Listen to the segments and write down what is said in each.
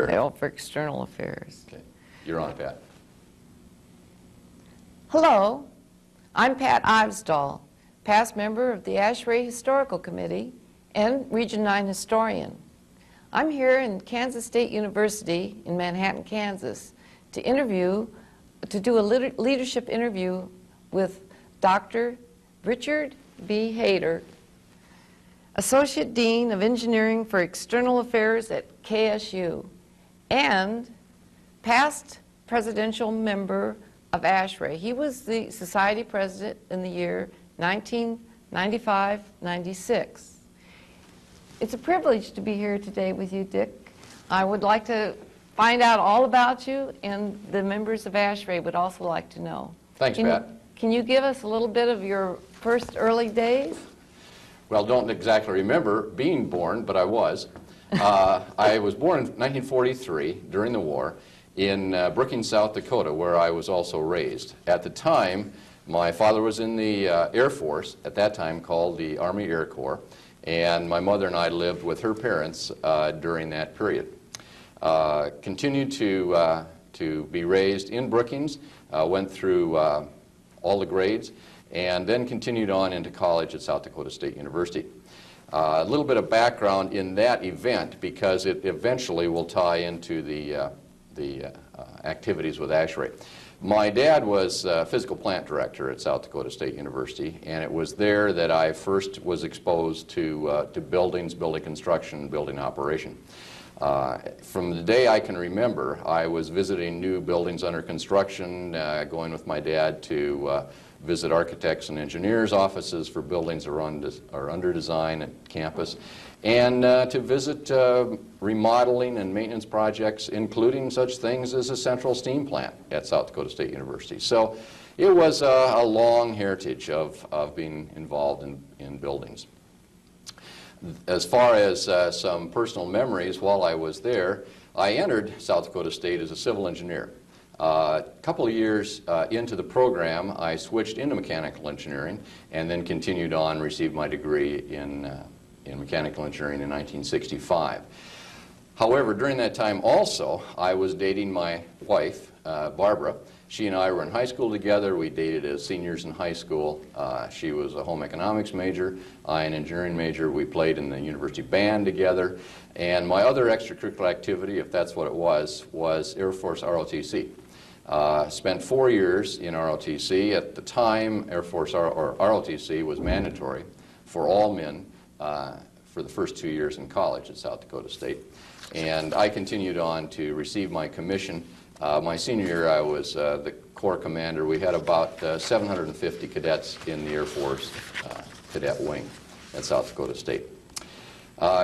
Affairs. Oh, for External Affairs. Okay. You're on, Pat. Hello, I'm Pat Ivesdahl, past member of the ASHRAE Historical Committee and Region 9 historian. I'm here in Kansas State University in Manhattan, Kansas, to do a leadership interview with Dr. Richard B. Hayter, Associate Dean of Engineering for External Affairs at KSU, and past presidential member of ASHRAE. He was the society president in the year 1995-96. It's a privilege to be here today with you, Dick. I would like to find out all about you, and the members of ASHRAE would also like to know. Thanks, Pat. Can you give us a little bit of your first early days? Well, don't exactly remember being born, but I was. I was born in 1943 during the war in Brookings, South Dakota, where I was also raised. At the time, my father was in the Air Force, at that time called the Army Air Corps, and my mother and I lived with her parents during that period. Continued to be raised in Brookings, went through all the grades, and then continued on into college at South Dakota State University. A little bit of background in that event, because it eventually will tie into the activities with ASHRAE. My dad was physical plant director at South Dakota State University, and it was there that I first was exposed to buildings, building construction, building operation. From the day I can remember, I was visiting new buildings under construction, going with my dad to visit architects and engineers' offices for buildings that are under design at campus, and to visit remodeling and maintenance projects, including such things as a central steam plant at South Dakota State University. So it was a long heritage of being involved in buildings. As far as some personal memories while I was there, I entered South Dakota State as a civil engineer. A couple of years into the program, I switched into mechanical engineering and then continued on, received my degree in mechanical engineering in 1965. However, during that time also, I was dating my wife, Barbara. She and I were in high school together. We dated as seniors in high school. She was a home economics major, I an engineering major. We played in the university band together. And my other extracurricular activity, if that's what it was Air Force ROTC. Spent 4 years in ROTC. At the time, Air Force or ROTC was mandatory for all men for the first 2 years in college at South Dakota State. And I continued on to receive my commission. My senior year, I was the Corps commander. We had about 750 cadets in the Air Force cadet wing at South Dakota State.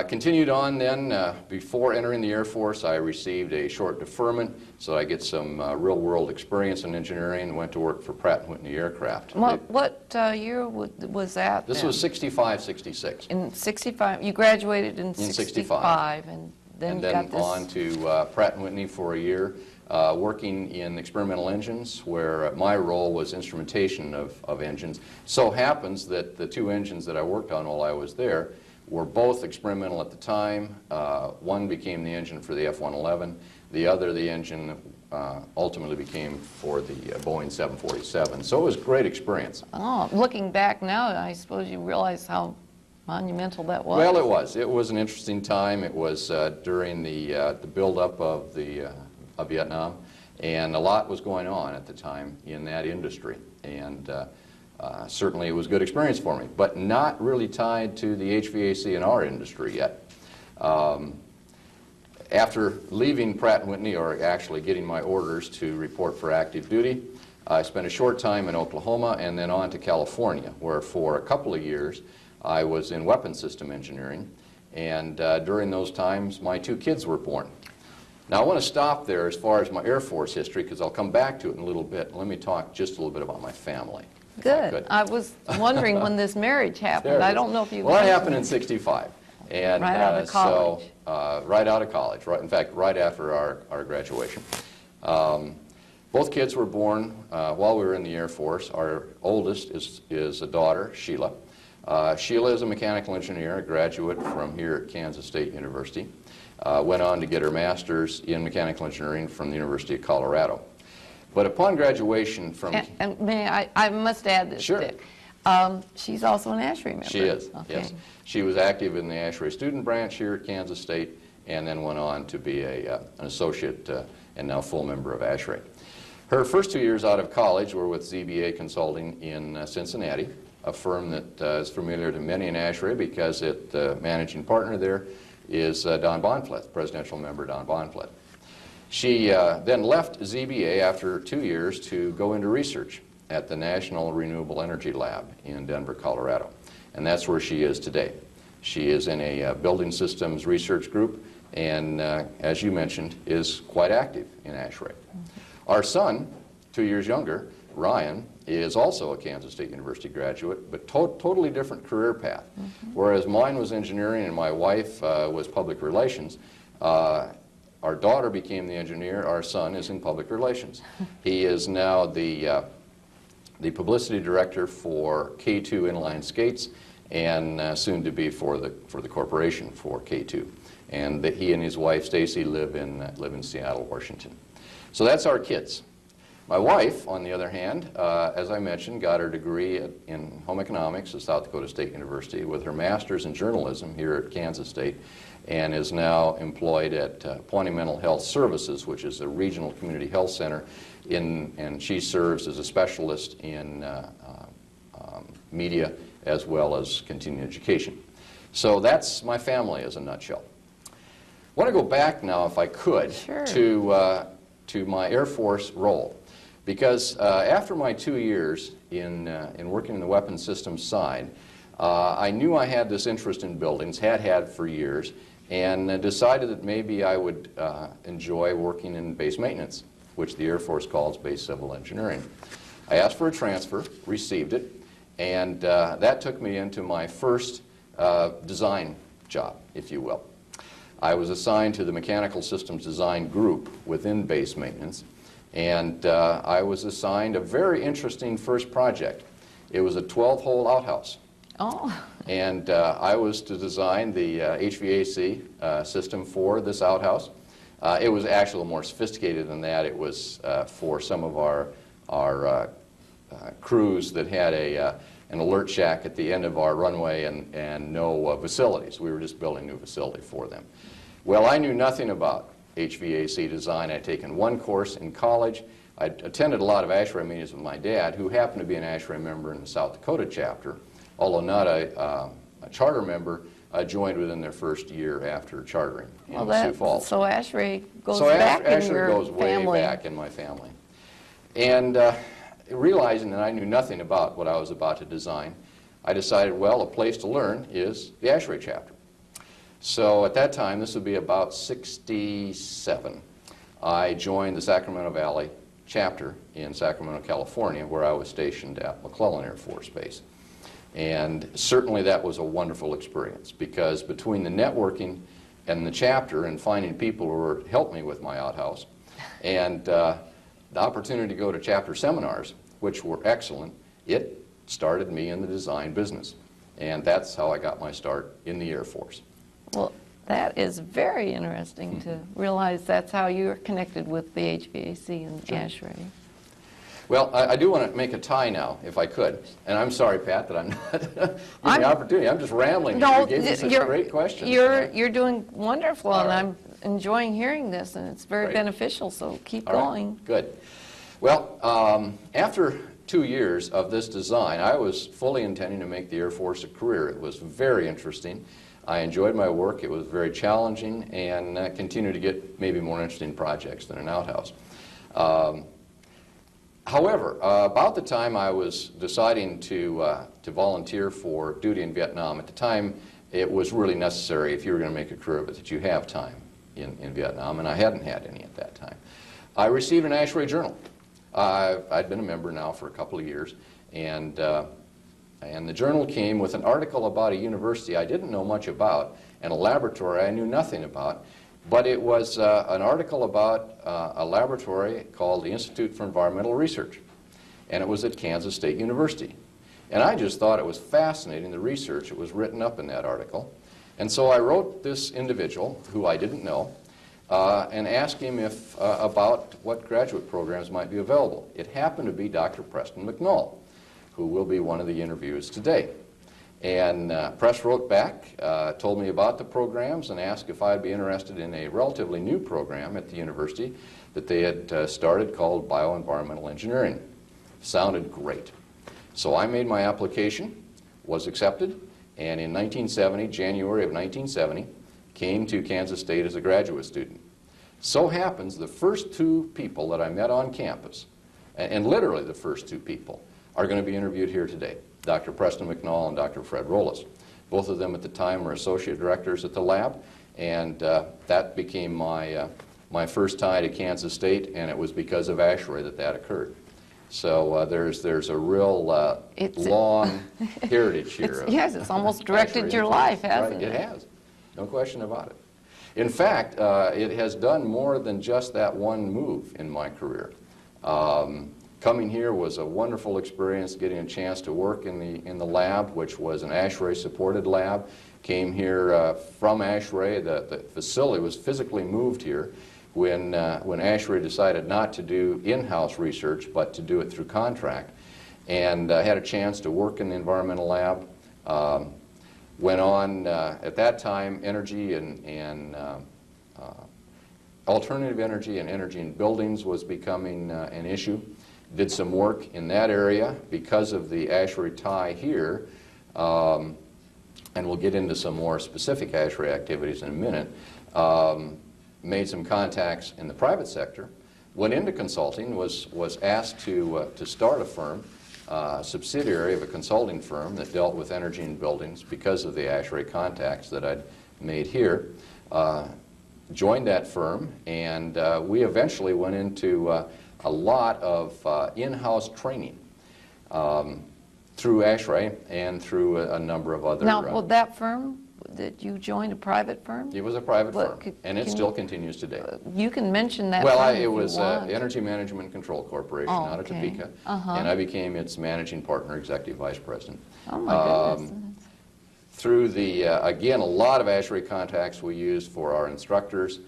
Continued on then. Before entering the Air Force, I received a short deferment so I get some real-world experience in engineering and went to work for Pratt & Whitney Aircraft. What year was that? This was 65, 66. In 65, you graduated in 65, and then got this... on to Pratt & Whitney for a year, working in experimental engines, where my role was instrumentation of engines. So happens that the two engines that I worked on while I was there were both experimental at the time. One became the engine for the F-111. The other, the engine ultimately became for the Boeing 747. So it was a great experience. Oh, looking back now, I suppose you realize how monumental that was. Well, it was. It was an interesting time. It was during the build-up of Vietnam, and a lot was going on at the time in that industry. And certainly it was a good experience for me, but not really tied to the HVAC in our industry yet. After leaving Pratt & Whitney, or actually getting my orders to report for active duty, I spent a short time in Oklahoma and then on to California, where for a couple of years I was in weapons system engineering, and during those times my 2 kids were born. Now I want to stop there as far as my Air Force history, because I'll come back to it in a little bit. Let me talk just a little bit about my family. Good. I was wondering when this marriage happened. I don't know if you... Well, it happened in 65. And right out of college. So, right out of college. In fact, right after our graduation. Both kids were born while we were in the Air Force. Our oldest is a daughter, Sheila. Sheila is a mechanical engineer, a graduate from here at Kansas State University. Went on to get her master's in mechanical engineering from the University of Colorado. But upon graduation from... And may I must add this. Sure. Dick. She's also an ASHRAE member. She is, okay. yes. She was active in the ASHRAE student branch here at Kansas State and then went on to be an associate and now full member of ASHRAE. Her first 2 years out of college were with ZBA Consulting in Cincinnati, a firm that is familiar to many in ASHRAE because the managing partner there is Don Bonflet, presidential member Don Bonflet. She then left ZBA after 2 years to go into research at the National Renewable Energy Lab in Denver, Colorado. And that's where she is today. She is in a building systems research group and, as you mentioned, is quite active in ASHRAE. Our son, 2 years younger, Ryan, is also a Kansas State University graduate, but totally different career path. Whereas mine was engineering and my wife was public relations, our daughter became the engineer, our son is in public relations. He is now the publicity director for K2 inline skates and soon to be for the corporation for K2. And he and his wife Stacy live in Seattle, Washington. So that's our kids. My wife, on the other hand, as I mentioned, got her degree in home economics at South Dakota State University with her master's in journalism here at Kansas State and is now employed at Pawnee Mental Health Services, which is a regional community health center, and she serves as a specialist in media as well as continuing education. So that's my family as a nutshell. I want to go back now, if I could, Sure. to my Air Force role. Because after my 2 years in working in the weapons systems side, I knew I had this interest in buildings, had for years, and decided that maybe I would enjoy working in base maintenance, which the Air Force calls base civil engineering. I asked for a transfer, received it, and that took me into my first design job, if you will. I was assigned to the mechanical systems design group within base maintenance, and I was assigned a very interesting first project. It was a 12-hole outhouse. Oh. And I was to design the HVAC system for this outhouse. It was actually more sophisticated than that. It was for some of our crews that had an alert shack at the end of our runway and no facilities. We were just building a new facility for them. Well, I knew nothing about HVAC design. I'd taken one course in college. I'd attended a lot of ASHRAE meetings with my dad, who happened to be an ASHRAE member in the South Dakota chapter, although not a charter member. Joined within their first year after chartering in Sioux Falls. So ASHRAE goes back in your goes way family. back in my family. And realizing that I knew nothing about what I was about to design, I decided, well, a place to learn is the ASHRAE chapter. So at that time, this would be about 67, I joined the Sacramento Valley chapter in Sacramento, California, where I was stationed at McClellan Air Force Base. And certainly that was a wonderful experience because between the networking and the chapter and finding people who would help me with my outhouse and the opportunity to go to chapter seminars, which were excellent, it started me in the design business. And that's how I got my start in the Air Force. Well, that is very interesting to realize that's how you're connected with the HVAC and ASHRAE. Well, I do want to make a tie now, if I could. And I'm sorry, Pat, that I'm not giving the opportunity. I'm just rambling. No, you gave me such great questions. You're doing wonderful, All and right. I'm enjoying hearing this, and it's very Great. beneficial, so keep All right, going. good. Well, after 2 years of this design, I was fully intending to make the Air Force a career. It was very interesting. I enjoyed my work. It was very challenging and continued to get maybe more interesting projects than an outhouse. However, about the time I was deciding to volunteer for duty in Vietnam, at the time it was really necessary, if you were going to make a career of it, that you have time in Vietnam, and I hadn't had any at that time. I received an ASHRAE journal. I'd been a member now for a couple of years, and the journal came with an article about a university I didn't know much about and a laboratory I knew nothing about. But it was an article about a laboratory called the Institute for Environmental Research, and it was at Kansas State University. And I just thought it was fascinating, the research that was written up in that article. And so I wrote this individual, who I didn't know, and asked him about what graduate programs might be available. It happened to be Dr. Preston McNall, who will be one of the interviews today. And Press wrote back, told me about the programs, and asked if I'd be interested in a relatively new program at the university that they had started called Bioenvironmental Engineering. Sounded great. So I made my application, was accepted, and in 1970, January of 1970, came to Kansas State as a graduate student. So happens the first two people that I met on campus, and literally the first two people, are going to be interviewed here today, Dr. Preston McNall and Dr. Fred Rollis. Both of them at the time were associate directors at the lab, and that became my first tie to Kansas State, and it was because of ASHRAE that occurred. So there's a real long heritage here. Yes, it's almost directed your life, hasn't it? It has, no question about it. In fact, it has done more than just that one move in my career. Coming here was a wonderful experience, getting a chance to work in the lab, which was an ASHRAE-supported lab. Came here from ASHRAE. The facility was physically moved here when ASHRAE decided not to do in-house research, but to do it through contract. And had a chance to work in the environmental lab. Went on, at that time, energy and alternative energy and energy in buildings was becoming an issue. Did some work in that area because of the ASHRAE tie here, and we'll get into some more specific ASHRAE activities in a minute. Made some contacts in the private sector, went into consulting, was asked to start a firm, subsidiary of a consulting firm that dealt with energy in buildings because of the ASHRAE contacts that I'd made here. Joined that firm, and we eventually went into a lot of in-house training through ASHRAE and through a number of other... Now, well, that firm that you joined, a private firm? It was a private firm, and it still continues today. You can mention that well, firm it was want. Energy Management Control Corporation out of Topeka, and I became its managing partner, executive vice president. Oh, my goodness. Through the, again, a lot of ASHRAE contacts we used for our instructors,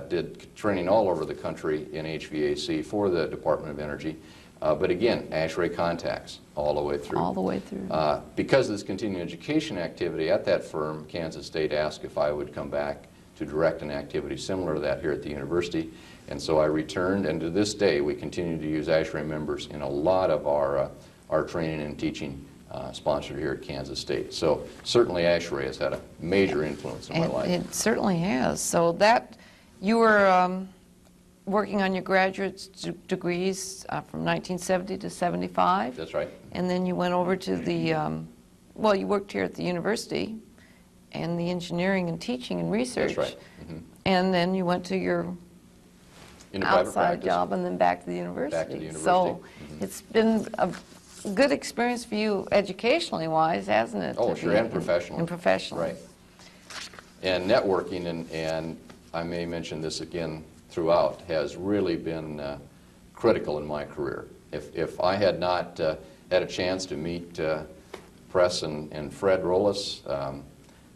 did training all over the country in HVAC for the Department of Energy. But again, ASHRAE contacts all the way through. All the way through. Because of this continuing education activity at that firm, Kansas State asked if I would come back to direct an activity similar to that here at the university. And so I returned, and to this day we continue to use ASHRAE members in a lot of our training and teaching sponsored here at Kansas State. So certainly ASHRAE has had a major influence in my life. It certainly has. So that, you were working on your graduate degrees from 1970 to 75. That's right. And then you went over to the, well, you worked here at the university and the engineering and teaching and research. That's right. Mm-hmm. And then you went to your outside job and then back to the university. Back to the university. So it's been a good experience for you educationally wise, hasn't it? Oh, sure, and professionally. And professionally. Right. And networking, and I may mention this again throughout, has really been critical in my career. If I had not had a chance to meet Press and Fred Rollis,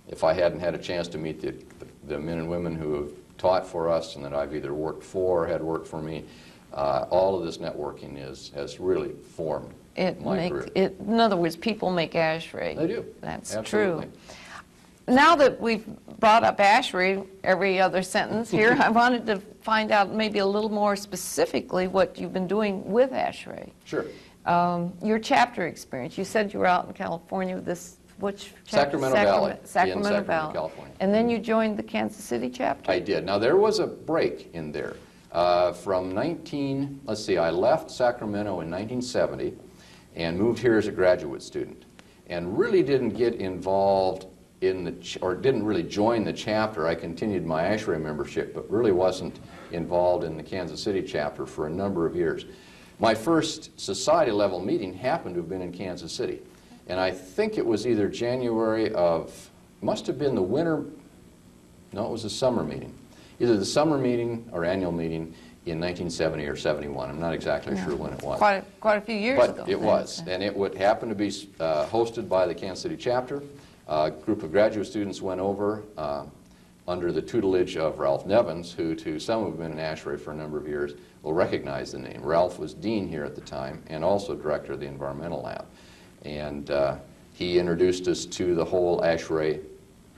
if I hadn't had a chance to meet the men and women who have taught for us and that I've either worked for or had worked for me, all of this networking has really formed my career. In other words, people make ASHRAE. They do. That's Absolutely. true. Now that we've brought up ASHRAE every other sentence here, I wanted to find out maybe a little more specifically what you've been doing with ASHRAE. Sure. Your chapter experience. You said you were out in California with this, which chapter? Sacramento Valley. Sacramento Valley, California. And then you joined the Kansas City chapter? I did. Now there was a break in there. From I left Sacramento in 1970 and moved here as a graduate student and really didn't get involved or didn't really join the chapter. I continued my ASHRAE membership, but really wasn't involved in the Kansas City chapter for a number of years. My first society level meeting happened to have been in Kansas City. And I think it was either January of, must have been the winter, no, it was a summer meeting. Either the summer meeting or annual meeting in 1970 or 71. I'm not exactly sure when it was. Quite a few years ago. But it was, and it would happen to be hosted by the Kansas City chapter. A group of graduate students went over under the tutelage of Ralph Nevins, who to some who have been in ASHRAE for a number of years will recognize the name. Ralph was dean here at the time and also director of the environmental lab. And he introduced us to the whole ASHRAE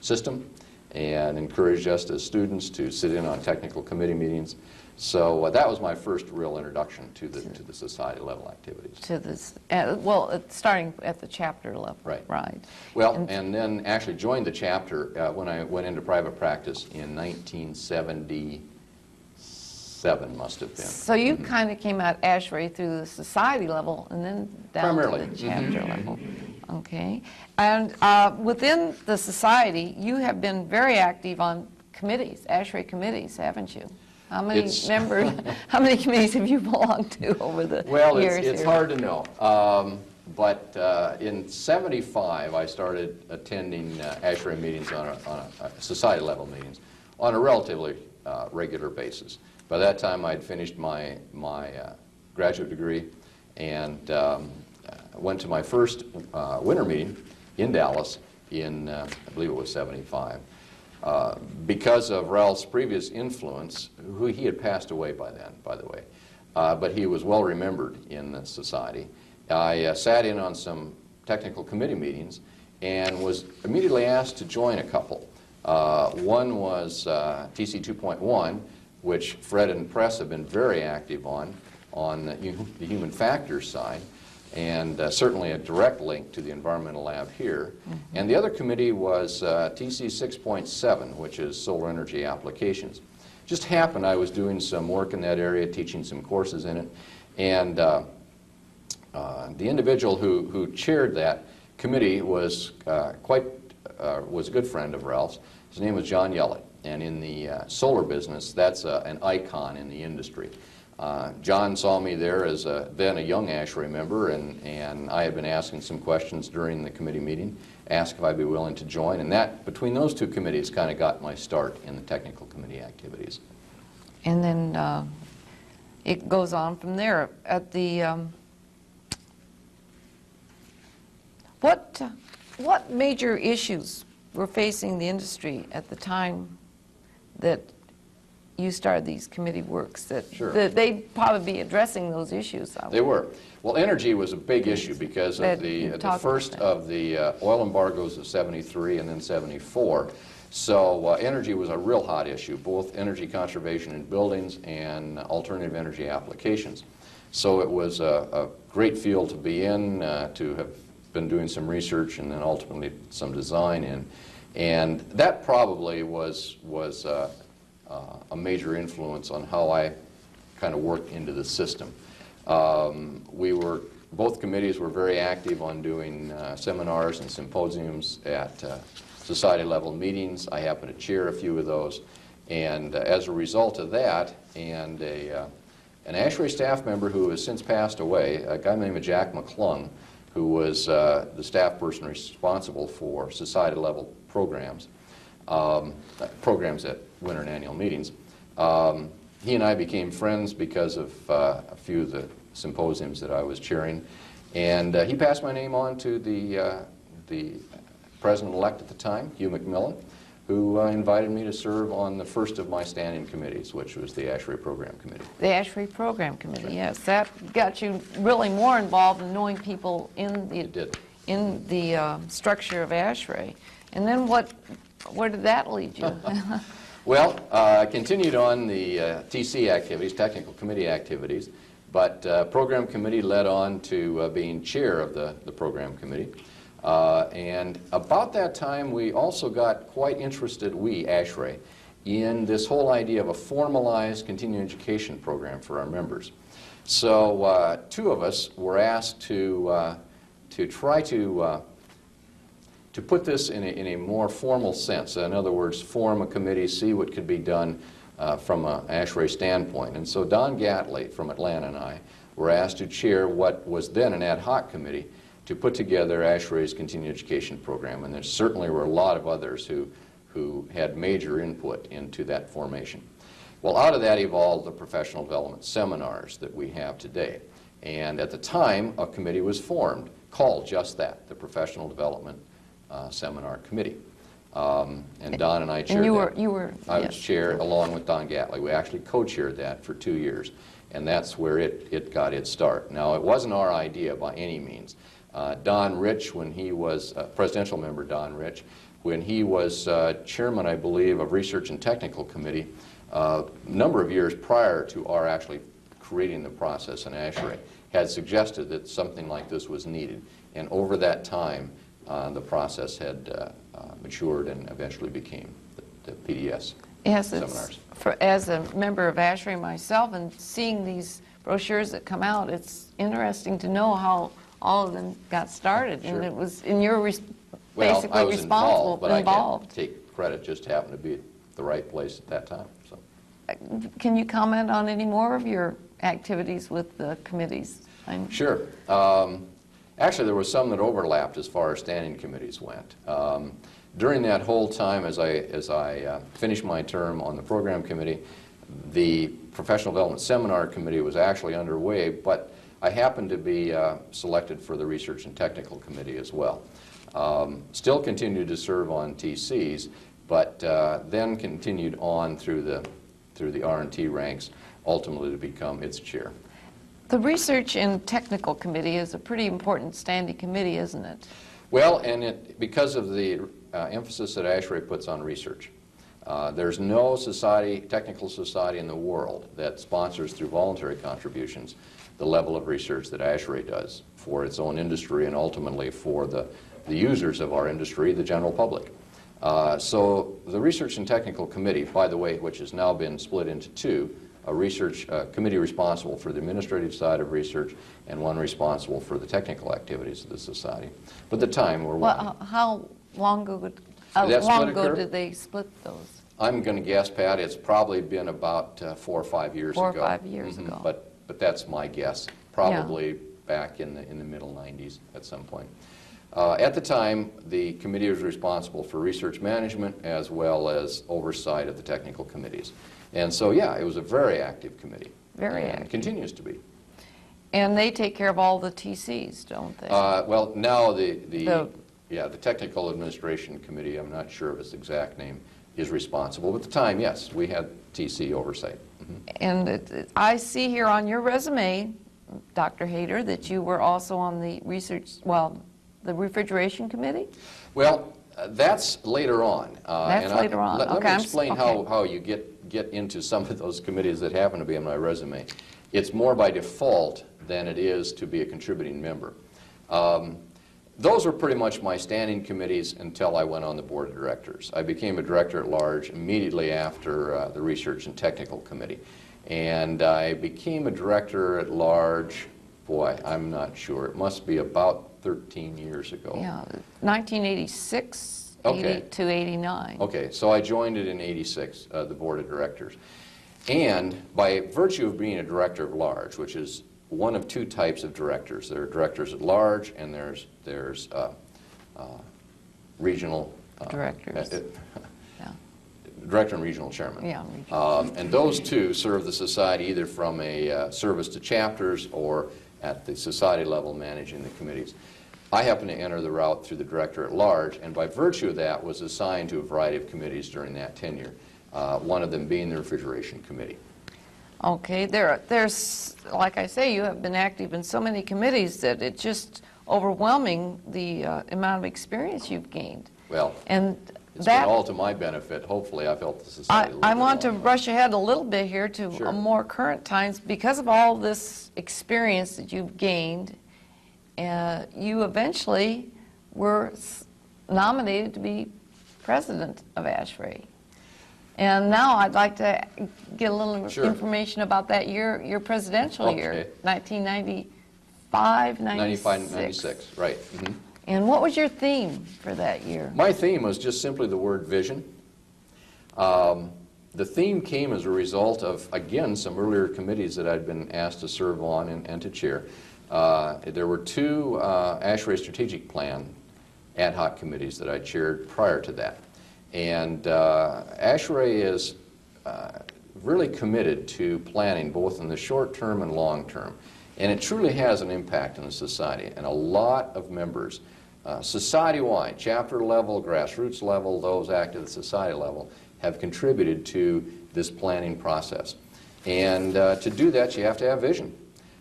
system and encouraged us as students to sit in on technical committee meetings. So that was my first real introduction to the society level activities. To this, well, starting at the chapter level. Right. Right. Well, and then actually joined the chapter when I went into private practice in 1977, must have been. So you kind of came out ASHRAE through the society level and then down Primarily. to the chapter level. Okay. And within the society, you have been very active on committees, ASHRAE committees, haven't you? How many members, how many committees have you belonged to over the years? Well, it's hard to know. But in '75, I started attending ASHRAE meetings on a society level meetings on a relatively regular basis. By that time, I'd finished my graduate degree and went to my first winter meeting in Dallas in, I believe it was '75. Because of Ralph's previous influence, who he had passed away by then, by the way, but he was well remembered in the society. I sat in on some technical committee meetings and was immediately asked to join a couple. One was TC 2.1, which Fred and Press have been very active on the human factors side, and certainly a direct link to the environmental lab here. And the other committee was TC 6.7, which is solar energy applications. Just happened I was doing some work in that area, teaching some courses in it, and the individual who chaired that committee was a good friend of Ralph's. His name was John Yellett, and in the solar business, that's an icon in the industry. John saw me there as then a young ASHRAE member, and I had been asking some questions during the committee meeting, asked if I'd be willing to join, and that, between those two committees, kind of got my start in the technical committee activities. And then it goes on from there. At the what major issues were facing the industry at the time that you started these committee works, that they'd probably be addressing those issues? They were. Well, energy was a big issue because of the first of the oil embargoes of '73 and then '74. So energy was a real hot issue, both energy conservation in buildings and alternative energy applications. So it was a great field to be in, to have been doing some research and then ultimately some design in. And that probably was a major influence on how I kind of worked into the system. Both committees were very active on doing seminars and symposiums at society level meetings. I happen to chair a few of those. And as a result of that, and an ASHRAE staff member who has since passed away, a guy named Jack McClung, who was the staff person responsible for society level programs, programs at winter and annual meetings. He and I became friends because of a few of the symposiums that I was chairing, and he passed my name on to the president-elect at the time, Hugh McMillan, who invited me to serve on the first of my standing committees, which was the ASHRAE Program Committee. The ASHRAE Program Committee, yes. That got you really more involved in knowing people in the structure of ASHRAE. And then where did that lead you? Well, I continued on the TC activities, technical committee activities, but program committee led on to being chair of the program committee. And about that time, we also got quite interested, ASHRAE, in this whole idea of a formalized continuing education program for our members. So two of us were asked to try to put this in a more formal sense. In other words, form a committee, see what could be done from an ASHRAE standpoint. And so Don Gatley from Atlanta and I were asked to chair what was then an ad hoc committee to put together ASHRAE's continuing education program. And there certainly were a lot of others who had major input into that formation. Well, out of that evolved the professional development seminars that we have today. And at the time, a committee was formed called just that, the Professional Development Seminar Committee. And Don and I chaired that. I was chair along with Don Gatley. We actually co-chaired that for 2 years. And that's where it got its start. Now, it wasn't our idea by any means. Don Rich, when he was presidential member, Don Rich, when he was chairman, I believe, of Research and Technical Committee, a number of years prior to our actually creating the process in ASHRAE, had suggested that something like this was needed. And over that time, the process had matured and eventually became the PDS seminars. As a member of ASHRAE myself and seeing these brochures that come out, it's interesting to know how all of them got started. Sure. And it was, and you're Well, basically I was responsible, but I can't take credit, just happened to be at the right place at that time. So. Can you comment on any more of your activities with the committees? Sure. Actually, there was some that overlapped as far as standing committees went. During that whole time, as I finished my term on the program committee, the Professional Development Seminar Committee was actually underway, but I happened to be selected for the Research and Technical Committee as well. Still continued to serve on TCs, but then continued on through the R&T ranks, ultimately to become its chair. The Research and Technical Committee is a pretty important standing committee, isn't it? Well, and because of the emphasis that ASHRAE puts on research. There's no technical society in the world that sponsors through voluntary contributions the level of research that ASHRAE does for its own industry and ultimately for the users of our industry, the general public. So the Research and Technical Committee, by the way, which has now been split into two, a research committee responsible for the administrative side of research and one responsible for the technical activities of the society. But at the time, we're one. Well, how long ago, did they split those? I'm going to guess, Pat, it's probably been about 4 or 5 years ago. 4 or 5 years ago. But that's my guess. Probably back in the middle 90s at some point. At the time, the committee was responsible for research management as well as oversight of the technical committees. And so, yeah, it was a very active committee. Very and active. Continues to be. And they take care of all the TCs, don't they? Well, now the Technical Administration Committee, I'm not sure of its exact name, is responsible. But at the time, yes, we had TC oversight. Mm-hmm. And I see here on your resume, Dr. Hayter, that you were also on the the Refrigeration Committee? Well, that's later on. That's later on. Let me explain how you get into some of those committees that happen to be on my resume. It's more by default than it is to be a contributing member. Those were pretty much my standing committees until I went on the board of directors. I became a director at large immediately after the Research and Technical Committee. And I became a director at large, boy, I'm not sure. It must be about 13 years ago. Yeah, 1986 to 89. Okay, so I joined it in 86, the board of directors. And by virtue of being a director of large, which is one of two types of directors. There are directors at large, and there's regional directors. Director and regional chairman. Yeah. And those two serve the society either from a service to chapters or at the society level managing the committees. I happened to enter the route through the director at large, and by virtue of that was assigned to a variety of committees during that tenure, one of them being the Refrigeration Committee. Okay, there's, like I say, you have been active in so many committees that it's just overwhelming the amount of experience you've gained. Well, and it's been all to my benefit. Hopefully I've helped the society a little I bit want to along. rush ahead a little bit here to Sure. more current times. Because of all this experience that you've gained, you eventually were nominated to be president of ASHRAE. And now I'd like to get a little Sure. information about that year, your presidential year, 1995, 96. 95, 96, right. Mm-hmm. And what was your theme for that year? My theme was just simply the word vision. The theme came as a result of, again, some earlier committees that I'd been asked to serve on and to chair. There were two ASHRAE strategic plan ad hoc committees that I chaired prior to that. And ASHRAE is really committed to planning both in the short term and long term. And it truly has an impact on the society. And a lot of members, society-wide, chapter level, grassroots level, those active at the society level, have contributed to this planning process. And to do that, you have to have vision.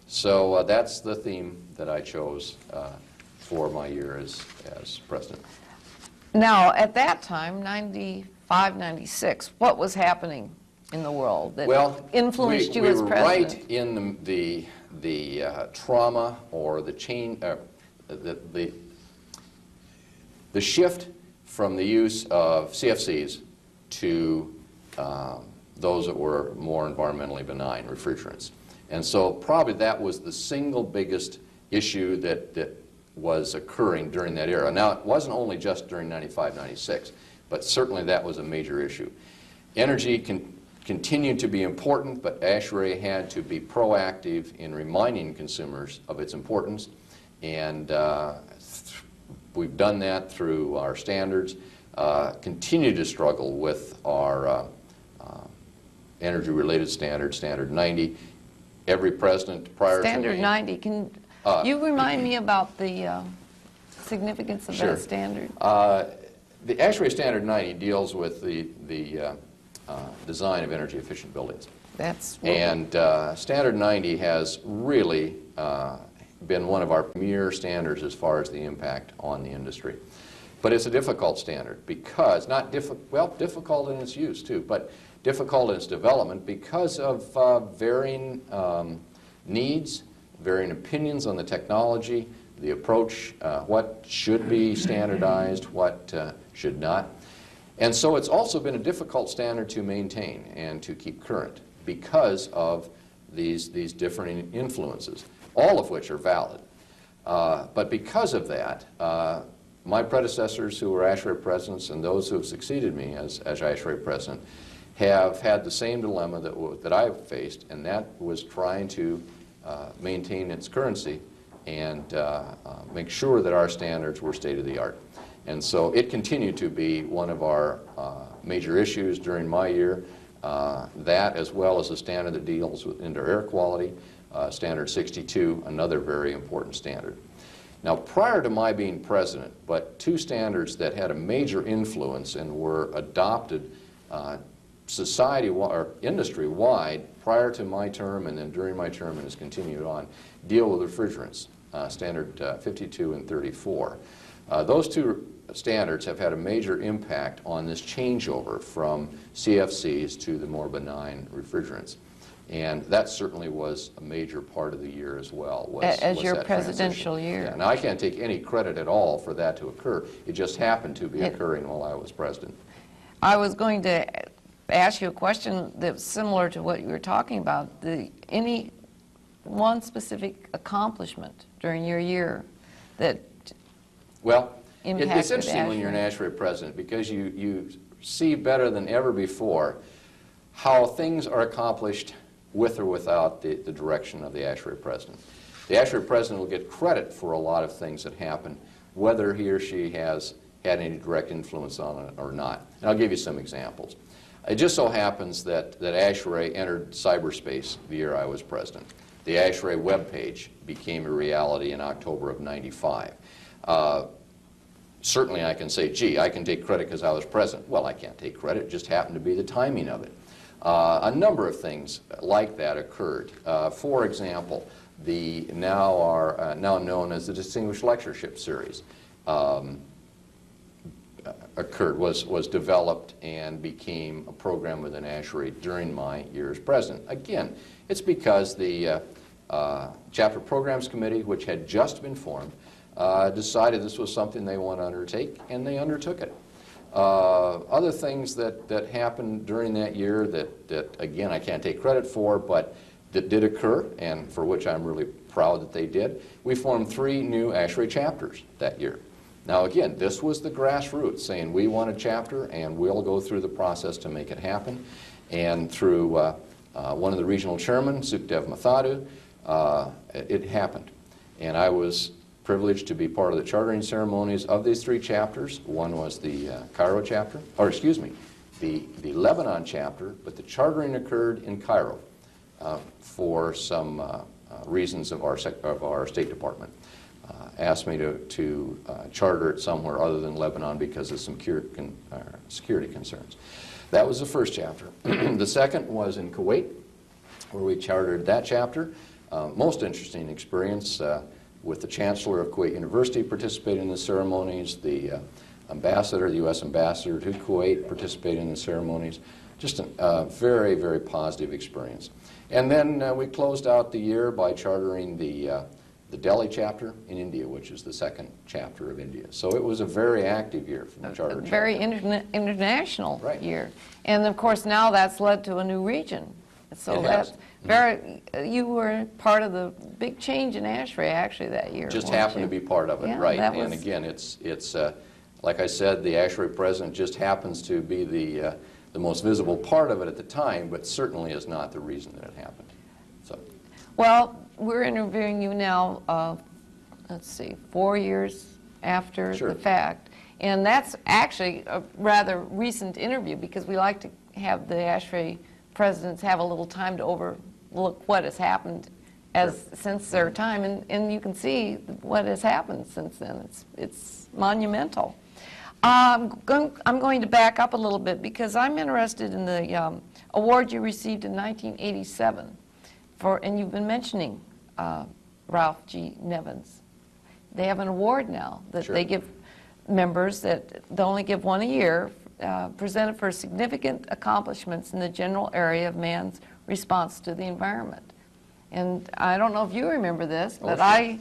So that's the theme that I chose for my year as president. Now, at that time, 95, 96, what was happening in the world that influenced you as president? We were right in the trauma or the change, the shift from the use of CFCs to those that were more environmentally benign refrigerants. And so probably that was the single biggest issue that was occurring during that era. Now, it wasn't only just during 95, 96, but certainly that was a major issue. Energy continued to be important, but ASHRAE had to be proactive in reminding consumers of its importance, and we've done that through our standards, continue to struggle with our energy-related standard, Standard 90. Every president prior to me... Standard 90, can you remind me about the significance of that standard? The ASHRAE Standard 90 deals with the design of energy-efficient buildings. And Standard 90 has really been one of our premier standards as far as the impact on the industry. But it's a difficult standard because, difficult in its use too, but difficult in its development because of varying needs, varying opinions on the technology, the approach, what should be standardized, what should not. And so it's also been a difficult standard to maintain and to keep current because of these different influences, all of which are valid. But because of that, my predecessors who were ASHRAE presidents and those who have succeeded me as ASHRAE president have had the same dilemma that I've faced, and that was trying to maintain its currency and make sure that our standards were state-of-the-art. And so it continued to be one of our major issues during my year, that as well as the standard that deals with indoor air quality, Standard 62, another very important standard. Now, prior to my being president, but two standards that had a major influence and were adopted society or industry-wide prior to my term and then during my term and has continued on, deal with refrigerants, Standard 52 and 34. Those two standards have had a major impact on this changeover from CFCs to the more benign refrigerants. And that certainly was a major part of the year as well. As your presidential year. Yeah. Now, I can't take any credit at all for that to occur. It just happened to be occurring while I was president. I was going to ask you a question that's similar to what you were talking about. Any one specific accomplishment during your year that impacted it's interesting when you're an ASHRAE president because you see better than ever before how things are accomplished with or without the direction of the ASHRAE president. The ASHRAE president will get credit for a lot of things that happen, whether he or she has had any direct influence on it or not. And I'll give you some examples. It just so happens that ASHRAE entered cyberspace the year I was president. The ASHRAE webpage became a reality in October of '95. Certainly I can say, gee, I can take credit because I was president. Well, I can't take credit. It just happened to be the timing of it. A number of things like that occurred. For example, the now known as the Distinguished Lectureship Series was developed and became a program within ASHRAE during my year as president. Again, it's because the Chapter Programs Committee, which had just been formed, decided this was something they want to undertake, and they undertook it. Other things that happened during that year that, again, I can't take credit for, but that did occur, and for which I'm really proud that they did. We formed 3 new ASHRAE chapters that year. Now, again, this was the grassroots, saying we want a chapter, and we'll go through the process to make it happen. And through one of the regional chairmen, Sukhdev Mathadu, it happened. And I was privileged to be part of the chartering ceremonies of these 3 chapters. One was the Cairo chapter, or excuse me, the Lebanon chapter, but the chartering occurred in Cairo for some reasons of our State Department. Asked me to charter it somewhere other than Lebanon because of some security concerns. That was the first chapter. The second was in Kuwait, where we chartered that chapter. Most interesting experience with the Chancellor of Kuwait University participating in the ceremonies, the ambassador, the U.S. ambassador to Kuwait participating in the ceremonies. Just a very, very positive experience. And then we closed out the year by chartering the Delhi chapter in India, which is the second chapter of India. So it was a very active year from the charter chapter. Very international Right. year. And of course now that's led to a new region. So It that's has. very, you were part of the big change in ASHRAE actually that year. Just weren't happened you? to be part of it, Yeah, right. that And was- again, it's like I said, the ASHRAE president just happens to be the most visible part of it at the time, but certainly is not the reason that it happened. So. Well, we're interviewing you now, let's see, 4 years after Sure. the fact. And that's actually a rather recent interview because we like to have the ASHRAE presidents have a little time to overlook what has happened since their time. And you can see what has happened since then. It's monumental. I'm going to back up a little bit because I'm interested in the award you received in 1987. And you've been mentioning Ralph G. Nevins. They have an award now that Sure. they give members that they only give one a year, presented for significant accomplishments in the general area of man's response to the environment. And I don't know if you remember this, but sure. I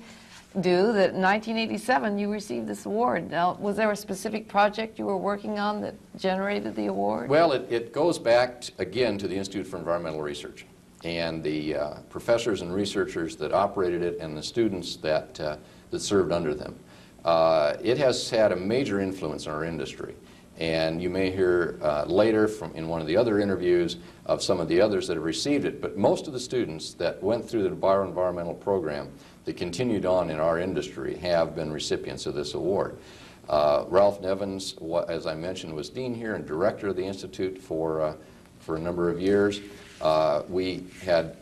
do, that in 1987 you received this award. Now, was there a specific project you were working on that generated the award? Well, it goes back, again, to the Institute for Environmental Research and the professors and researchers that operated it and the students that served under them. It has had a major influence on our industry. And you may hear later in one of the other interviews of some of the others that have received it, but most of the students that went through the bioenvironmental program that continued on in our industry have been recipients of this award. Ralph Nevins, as I mentioned, was dean here and director of the Institute for a number of years. We had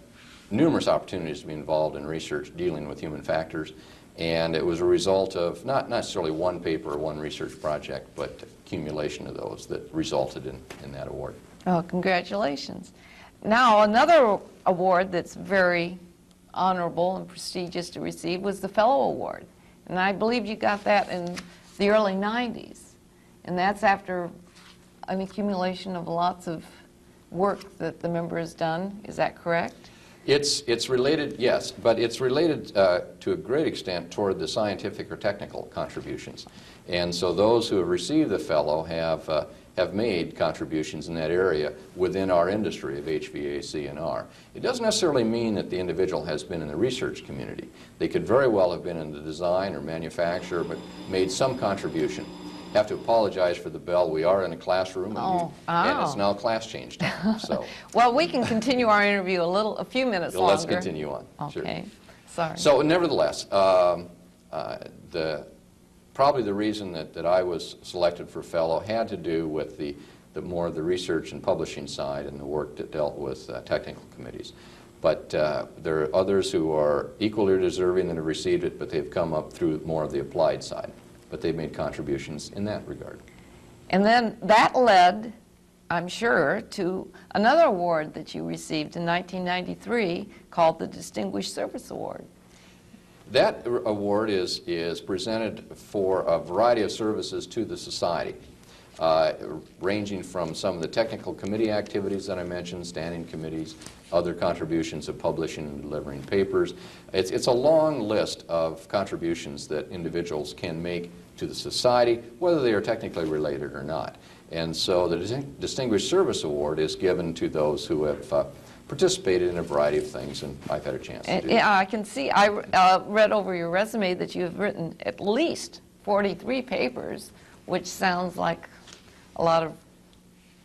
numerous opportunities to be involved in research dealing with human factors, and it was a result of not necessarily one paper or one research project, but accumulation of those that resulted in that award. Oh, congratulations. Now, another award that's very honorable and prestigious to receive was the Fellow Award. And I believe you got that in the early 90s. And that's after an accumulation of lots of work that the member has done. Is that correct? It's related, yes, but it's related to a great extent toward the scientific or technical contributions. And so those who have received the fellow have made contributions in that area within our industry of HVAC&R. It doesn't necessarily mean that the individual has been in the research community. They could very well have been in the design or manufacture, but made some contribution. Have to apologize for the bell. We are in a classroom, and it's now class change time. So, well, we can continue our interview a few minutes longer. let's continue on. Okay. Sure. Sorry. So, nevertheless, probably the reason that I was selected for fellow had to do with the more of the research and publishing side and the work that dealt with technical committees. But there are others who are equally deserving that have received it, but they've come up through more of the applied side. But they've made contributions in that regard. And then that led, I'm sure, to another award that you received in 1993 called the Distinguished Service Award. That award is presented for a variety of services to the society, ranging from some of the technical committee activities that I mentioned, standing committees, other contributions of publishing and delivering papers. It's a long list of contributions that individuals can make to the society, whether they are technically related or not. And so the Distinguished Service Award is given to those who have participated in a variety of things, and I've had a chance to do that. Yeah, I can see, I read over your resume that you have written at least 43 papers, which sounds like a lot of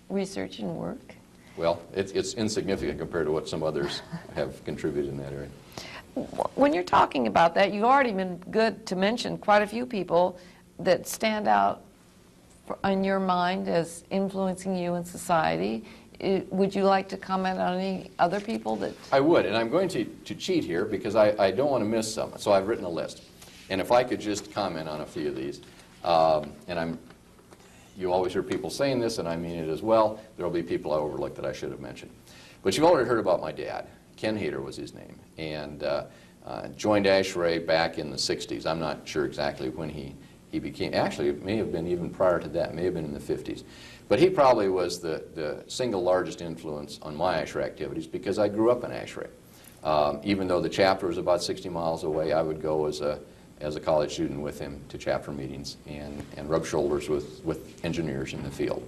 research and work. Well, it's insignificant compared to what some others have contributed in that area. When you're talking about that, you've already been good to mention quite a few people that stand out in your mind as influencing you in society? Would you like to comment on any other people that... I would, and I'm going to cheat here because I don't want to miss some. So I've written a list. And if I could just comment on a few of these. You always hear people saying this, and I mean it as well. There will be people I overlooked that I should have mentioned. But you've already heard about my dad. Ken Hayter was his name. And joined ASHRAE back in the 60s. I'm not sure exactly when he became... Actually, it may have been even prior to that. It may have been in the 50s. But he probably was the single largest influence on my ASHRAE activities because I grew up in ASHRAE. Even though the chapter was about 60 miles away, I would go as a college student with him to chapter meetings and rub shoulders with engineers in the field.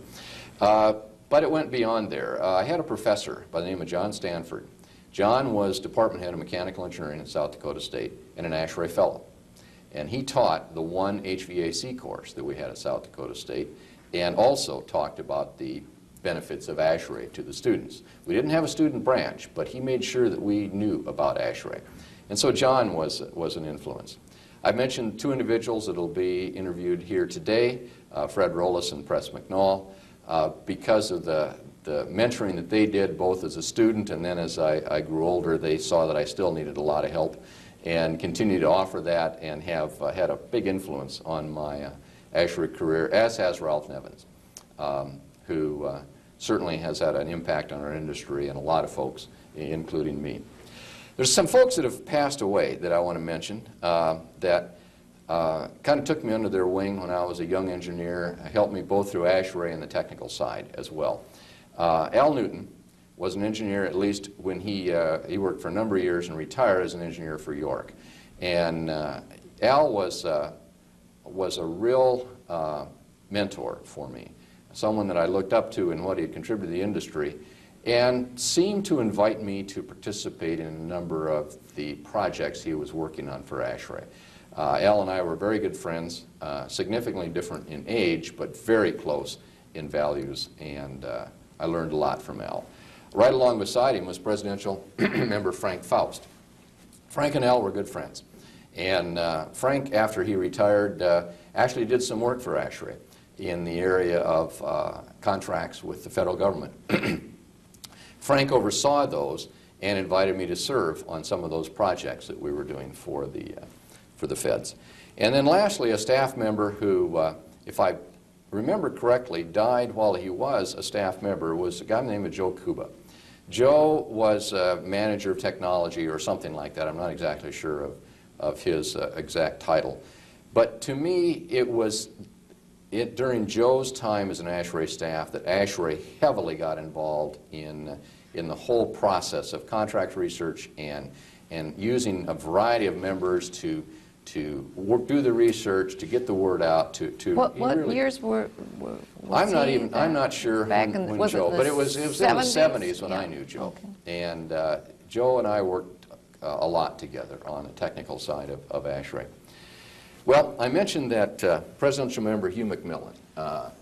But it went beyond there. I had a professor by the name of John Stanford. John was department head of mechanical engineering at South Dakota State and an ASHRAE fellow. And he taught the one HVAC course that we had at South Dakota State, and also talked about the benefits of ASHRAE to the students. We didn't have a student branch, but he made sure that we knew about ASHRAE. And so John was an influence. I mentioned two individuals that will be interviewed here today, Fred Rollis and Press McNall, because of the mentoring that they did both as a student and then as I grew older. They saw that I still needed a lot of help and continue to offer that and have had a big influence on my ASHRAE career, as has Ralph Nevins, who certainly has had an impact on our industry and a lot of folks, including me. There's some folks that have passed away that I want to mention that kind of took me under their wing when I was a young engineer, helped me both through ASHRAE and the technical side as well. Al Newton was an engineer, at least when he worked for a number of years and retired as an engineer for York. And Al was a real mentor for me, someone that I looked up to in what he had contributed to the industry, and seemed to invite me to participate in a number of the projects he was working on for ASHRAE. Al and I were very good friends, significantly different in age, but very close in values, and I learned a lot from Al. Right along beside him was presidential member Frank Faust. Frank and Al were good friends. And Frank, after he retired, actually did some work for ASHRAE in the area of contracts with the federal government. Frank oversaw those and invited me to serve on some of those projects that we were doing for the feds. And then lastly, a staff member who, if I remember correctly, died while he was a staff member was a guy named Joe Kuba. Joe was a manager of technology or something like that. I'm not exactly sure of his exact title. But to me, it was during Joe's time as an ASHRAE staff that ASHRAE heavily got involved in the whole process of contract research and using a variety of members to do the research, to get the word out, What really, years was I'm not sure when Joe, but it was in the 70s when I knew Joe. Okay. And Joe and I worked a lot together on the technical side of ASHRAE. Well, I mentioned that presidential member Hugh McMillan, at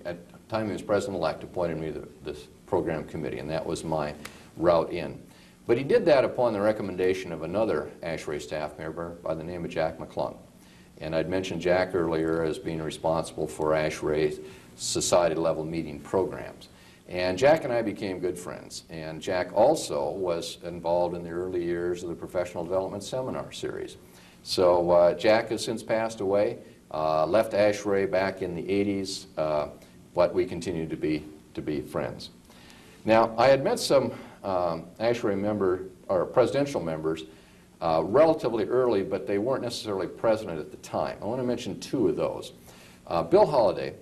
the time he was president-elect, appointed me to this program committee, and that was my route in. But he did that upon the recommendation of another ASHRAE staff member by the name of Jack McClung. And I'd mentioned Jack earlier as being responsible for ASHRAE's society-level meeting programs. And Jack and I became good friends. And Jack also was involved in the early years of the Professional Development Seminar Series. So Jack has since passed away, left ASHRAE back in the 80s, but we continue to be friends. Now, I had met some ASHRAE presidential members relatively early, but they weren't necessarily president at the time. I want to mention two of those. Bill Holliday,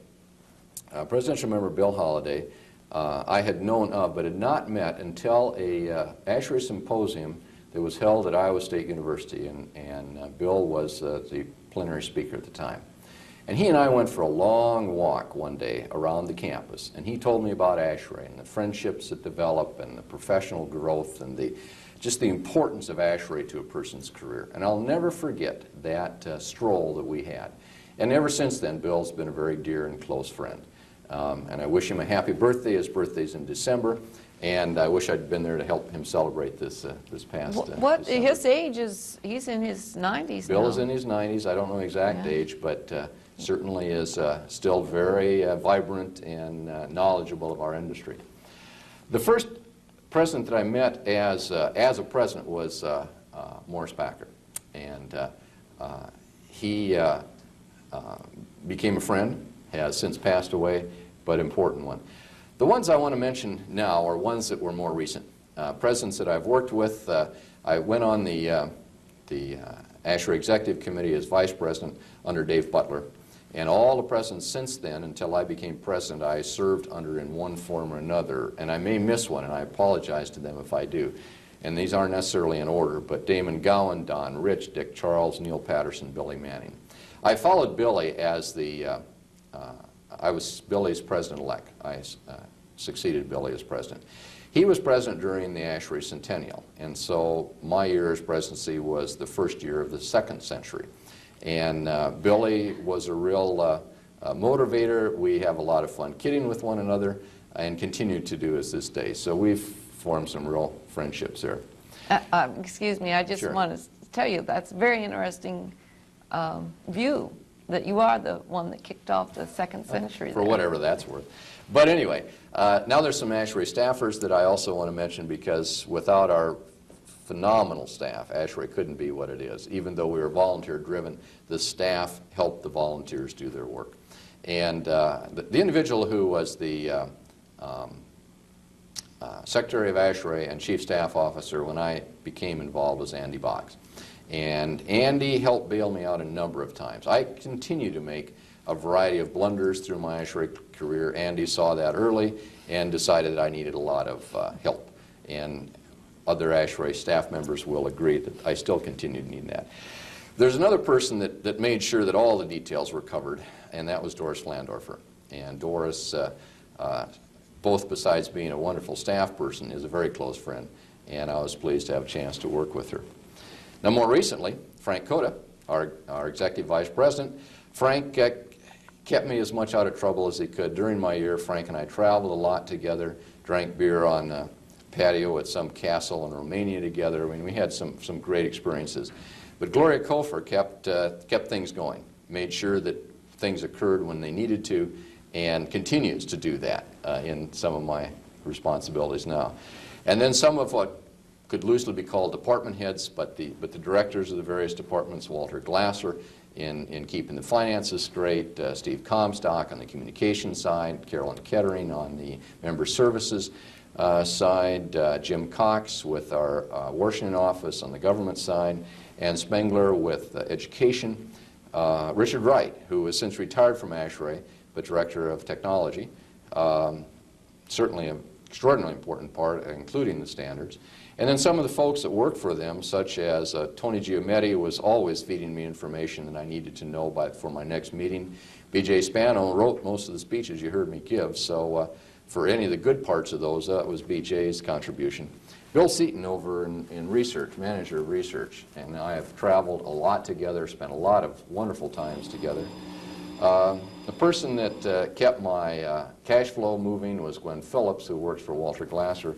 presidential member Bill Holliday, I had known of, but had not met until a ASHRAE symposium that was held at Iowa State University, and Bill was the plenary speaker at the time. And he and I went for a long walk one day around the campus, and he told me about ASHRAE and the friendships that develop and the professional growth and just the importance of ASHRAE to a person's career. And I'll never forget that stroll that we had. And ever since then, Bill's been a very dear and close friend. And I wish him a happy birthday. His birthday's in December. And I wish I'd been there to help him celebrate this past What December. his age is? He's in his 90s Bill now. is in his 90s. I don't know exact age, but certainly is still very vibrant and knowledgeable of our industry. The first president that I met as a president was Morris Packer, and he became a friend, has since passed away, but important one. The ones I want to mention now are ones that were more recent. Presidents that I've worked with, I went on the ASHRAE Executive Committee as vice president under Dave Butler, and all the presidents since then, until I became president, I served under in one form or another, and I may miss one, and I apologize to them if I do. And these aren't necessarily in order, but Damon Gowan, Don Rich, Dick Charles, Neil Patterson, Billy Manning. I followed Billy as I was Billy's president-elect. I succeeded Billy as president. He was president during the ASHRAE centennial, and so my year as presidency was the first year of the second century. And Billy was a real motivator. We have a lot of fun kidding with one another and continue to do as this day. So we've formed some real friendships there. Excuse me, I just Sure. want to tell you that's a very interesting view, that you are the one that kicked off the second century. For there. whatever that's worth. But anyway, now there's some ASHRAE staffers that I also want to mention, because without our phenomenal staff, ASHRAE couldn't be what it is. Even though we were volunteer-driven, the staff helped the volunteers do their work. And the individual who was the Secretary of ASHRAE and Chief Staff Officer when I became involved was Andy Boggs. And Andy helped bail me out a number of times. I continue to make a variety of blunders through my ASHRAE career. Andy saw that early and decided that I needed a lot of help. And other ASHRAE staff members will agree that I still continue to need that. There's another person that made sure that all the details were covered, and that was Doris Landorfer. And Doris, both besides being a wonderful staff person, is a very close friend, and I was pleased to have a chance to work with her. Now, more recently, Frank Cota, our executive vice president, Frank kept me as much out of trouble as he could. During my year, Frank and I traveled a lot together, drank beer on a patio at some castle in Romania together. I mean, we had some great experiences. But Gloria Kofer kept things going, made sure that things occurred when they needed to, and continues to do that in some of my responsibilities now. And then some of what could loosely be called department heads, but the directors of the various departments, Walter Glasser in keeping the finances straight, Steve Comstock on the communications side, Carolyn Kettering on the member services side, Jim Cox with our Washington office on the government side, and Spengler with education, Richard Wright, who has since retired from ASHRAE, but director of technology, certainly an extraordinarily important part, including the standards. And then some of the folks that work for them, such as Tony Giametti, was always feeding me information that I needed to know for my next meeting. B.J. Spano wrote most of the speeches you heard me give, so for any of the good parts of those, that was B.J.'s contribution. Bill Seaton over in research, manager of research, and I have traveled a lot together, spent a lot of wonderful times together. The person that kept my cash flow moving was Gwen Phillips, who works for Walter Glasser.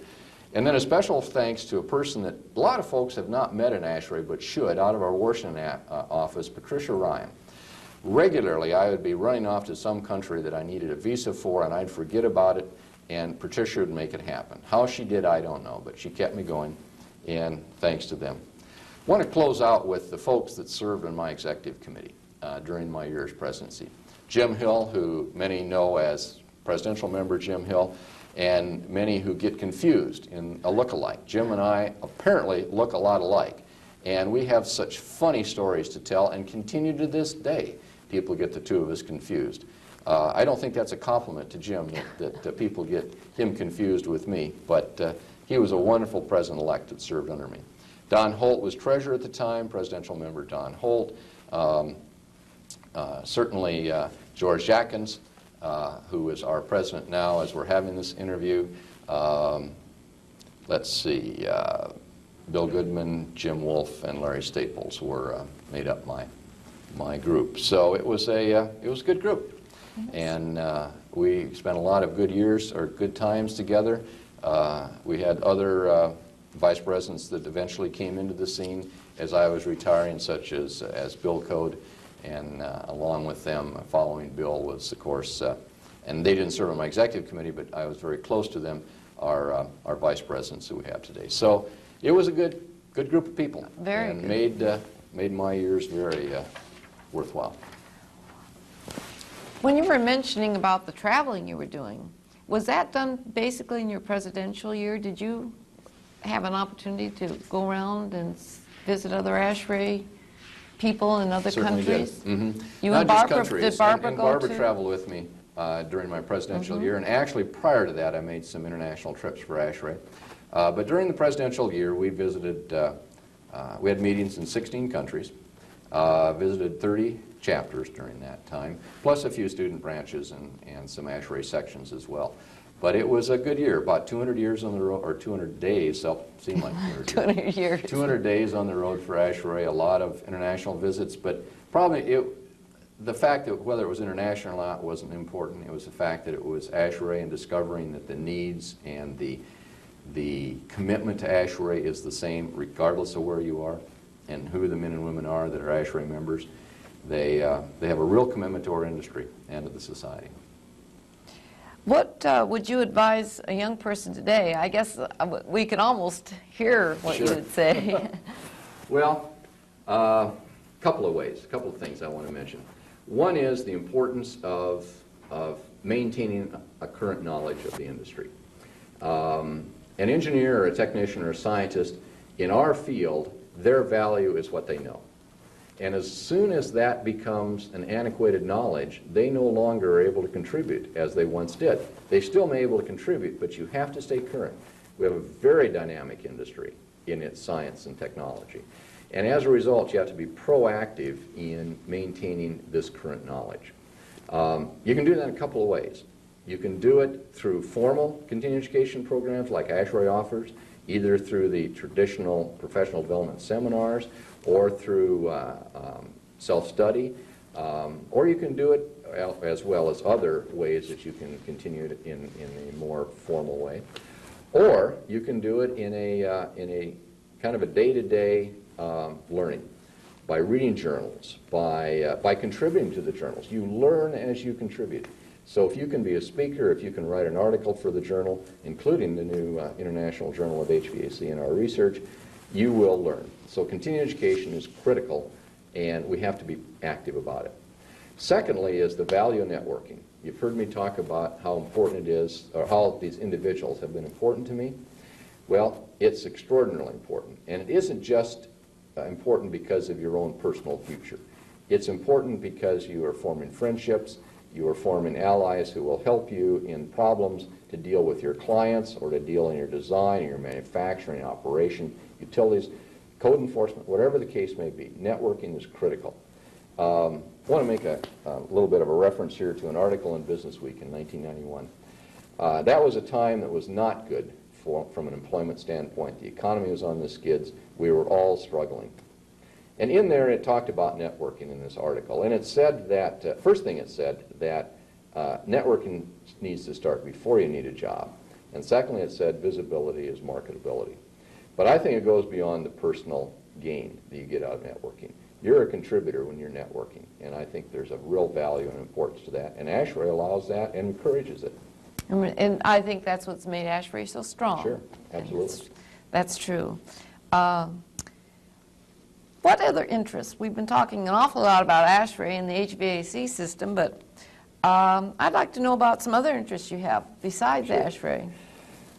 And then a special thanks to a person that a lot of folks have not met in ASHRAE but should, out of our Washington office, Patricia Ryan. Regularly, I would be running off to some country that I needed a visa for, and I'd forget about it, and Patricia would make it happen. How she did, I don't know, but she kept me going, and thanks to them. I want to close out with the folks that served on my executive committee during my year as presidency. Jim Hill, who many know as presidential member Jim Hill, and many who get confused in a look-alike. Jim and I apparently look a lot alike, and we have such funny stories to tell, and continue to this day. People get the two of us confused. I don't think that's a compliment to Jim that people get him confused with me, but he was a wonderful president-elect that served under me. Don Holt was treasurer at the time, presidential member Don Holt. Certainly George Jackins, who is our president now as we're having this interview. Let's see, Bill Goodman, Jim Wolfe, and Larry Staples made up my group. So it was a good group. And we spent a lot of good years or good times together. We had other vice presidents that eventually came into the scene as I was retiring, such as Bill Code And along with them, following Bill was, of course, and they didn't serve on my executive committee, but I was very close to them, our vice presidents who we have today. So it was a good group of people. Very and good. made my years very worthwhile. When you were mentioning about the traveling you were doing, was that done basically in your presidential year? Did you have an opportunity to go around and visit other ASHRAE people in other Certainly countries? did. Mm-hmm. You Not and just Barbara, countries. did Barbara and go Barbara too? traveled with me during my presidential year, and actually prior to that I made some international trips for ASHRAE. But during the presidential year we visited, we had meetings in 16 countries, visited 30 chapters during that time, plus a few student branches and some ASHRAE sections as well. But it was a good year, about 200 years on the road, or 200 days, seemed like 200 years. 200 days on the road for ASHRAE, a lot of international visits, but probably the fact that whether it was international or not wasn't important. It was the fact that it was ASHRAE and discovering that the needs and the commitment to ASHRAE is the same regardless of where you are and who the men and women are that are ASHRAE members. They have a real commitment to our industry and to the society. What would you advise a young person today? I guess we can almost hear what Sure. you would say. Well, a couple of ways, a couple of things I want to mention. One is the importance of maintaining a current knowledge of the industry. An engineer or a technician or a scientist, in our field, their value is what they know. And as soon as that becomes an antiquated knowledge, they no longer are able to contribute as they once did. They still may be able to contribute, but you have to stay current. We have a very dynamic industry in its science and technology. And as a result, you have to be proactive in maintaining this current knowledge. You can do that in a couple of ways. You can do it through formal continuing education programs like ASHRAE offers, either through the traditional professional development seminars or through self-study, or you can do it as well as other ways that you can continue it in a more formal way. Or you can do it in a kind of a day-to-day learning by reading journals, by contributing to the journals. You learn as you contribute. So if you can be a speaker, if you can write an article for the journal, including the new International Journal of HVAC and our research, you will learn. So continuing education is critical, and we have to be active about it. Secondly is the value of networking. You've heard me talk about how important it is, or how these individuals have been important to me. Well, it's extraordinarily important, and it isn't just important because of your own personal future. It's important because you are forming friendships, you are forming allies who will help you in problems to deal with your clients or to deal in your design, your manufacturing, operation, utilities, code enforcement, whatever the case may be. Networking is critical. I want to make a little bit of a reference here to an article in Business Week in 1991. That was a time that was not good from an employment standpoint. The economy was on the skids. We were all struggling. And in there it talked about networking in this article. And it said that, first thing it said, that networking needs to start before you need a job. And secondly, it said visibility is marketability. But I think it goes beyond the personal gain that you get out of networking. You're a contributor when you're networking, and I think there's a real value and importance to that. And ASHRAE allows that and encourages it. And I think that's what's made ASHRAE so strong. Sure, absolutely. That's true. What other interests? We've been talking an awful lot about ASHRAE and the HVAC system, but I'd like to know about some other interests you have besides ASHRAE.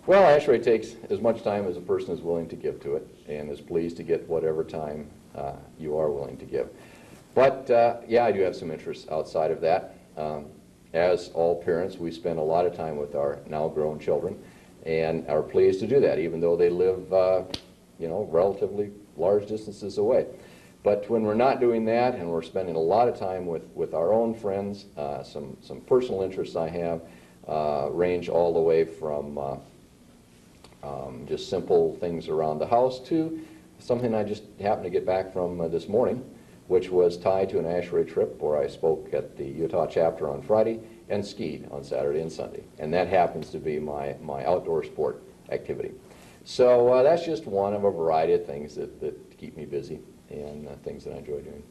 Well, ASHRAE takes as much time as a person is willing to give to it, and is pleased to get whatever time you are willing to give. But yeah, I do have some interests outside of that. As all parents, we spend a lot of time with our now grown children, and are pleased to do that, even though they live, relatively large distances away. But when we're not doing that, and we're spending a lot of time with our own friends, some personal interests I have range all the way from just simple things around the house to something I just happened to get back from this morning, which was tied to an ASHRAE trip where I spoke at the Utah chapter on Friday and skied on Saturday and Sunday. And that happens to be my outdoor sport activity. So that's just one of a variety of things that keep me busy and things that I enjoy doing.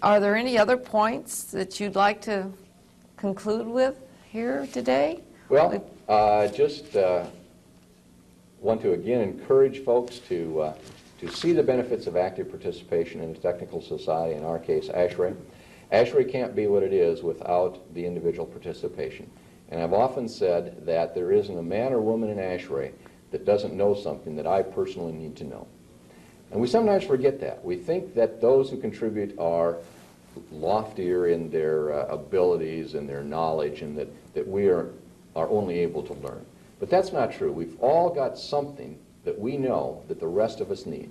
Are there any other points that you'd like to conclude with here today? Well, just want to again encourage folks to see the benefits of active participation in a technical society, in our case ASHRAE. ASHRAE can't be what it is without the individual participation. And I've often said that there isn't a man or woman in ASHRAE that doesn't know something that I personally need to know. And we sometimes forget that. We think that those who contribute are loftier in their abilities and their knowledge, and that we are only able to learn. But that's not true. We've all got something that we know that the rest of us need.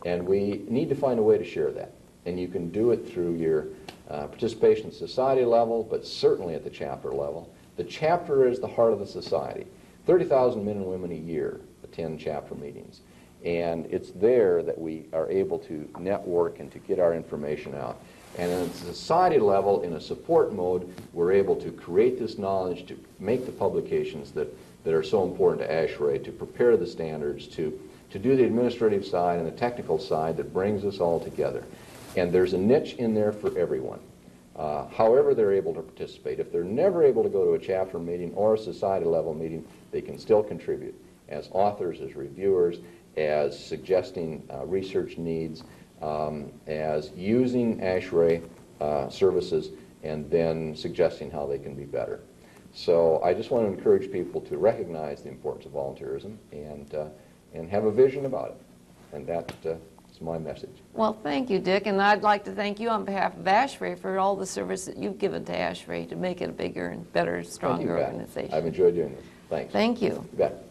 And we need to find a way to share that. And you can do it through your participation at society level, but certainly at the chapter level. The chapter is the heart of the society. 30,000 men and women a year attend chapter meetings. And it's there that we are able to network and to get our information out. And at the society level, in a support mode, we're able to create this knowledge, to make the publications that are so important to ASHRAE, to prepare the standards, to do the administrative side and the technical side that brings us all together. And there's a niche in there for everyone, however they're able to participate. If they're never able to go to a chapter meeting or a society level meeting, they can still contribute as authors, as reviewers, as suggesting research needs, as using ASHRAE services, and then suggesting how they can be better. So I just want to encourage people to recognize the importance of volunteerism and have a vision about it. And that is my message. Well, thank you, Dick, and I'd like to thank you on behalf of ASHRAE for all the service that you've given to ASHRAE to make it a bigger and better, stronger organization. I've enjoyed doing this. Thanks. Thank you. You bet.